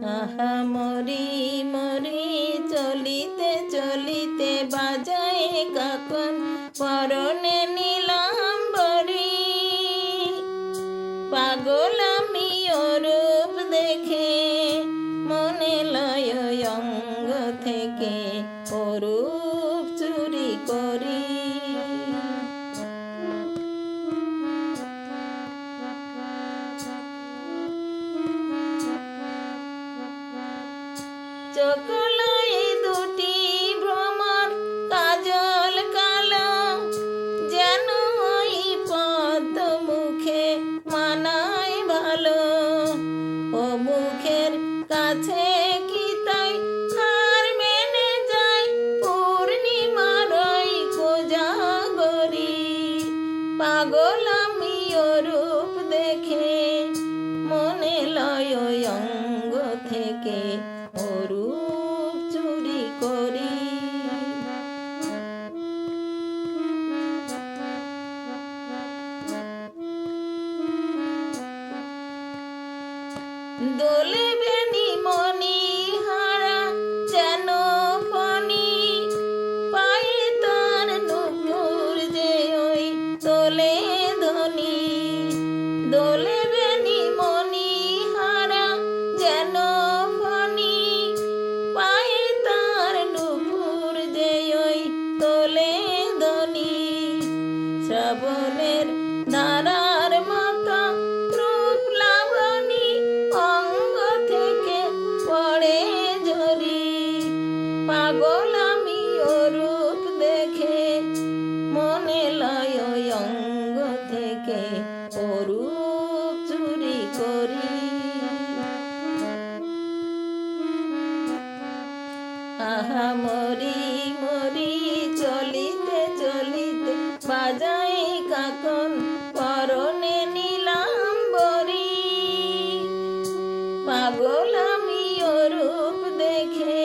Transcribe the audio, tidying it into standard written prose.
আহা মরি মরি চলিতে চলিতে বাজায় কাকন পরনে নীলাম্বরী। পাগল আমি অরূপ দেখে মনে লয় অঙ্গ থেকে অরূপ চুরি করি। চোখলয়ে দুটি ভ্রমর কাজল কালো, যেন ওই পদ্ম মুখে মানায় ভালো। ও মুখের কাছে কি তাই হার মেনে যায় পূর্ণিমার ওই কোজাগরী। পাগল আমি অরূপ দেখে মনে লয় অঙ্গ থেকে অরূপ চুরি করি। দোলে বেনি মনি হারা যেন ফণি, পায়ে তার নুপুর যে ওই তোলে ধ্বনি। দোলে বেনি মনি হারা যেন ফণি, পায়ে তার নুপুর যে ওই তোলে ধ্বনি। শ্রাবণের ধারার মতো রূপ লাবণী অঙ্গ থেকে পড়ে ঝরি। পাগল আমি অরূপ দেখে মনে লয় অঙ্গ থেকে অরূপ চুরি করি। আহা মরি মরি চলিতে চলিতে বাজায় কাকন পরনে নীলাম্বরী। পাগল আমি অরূপ দেখে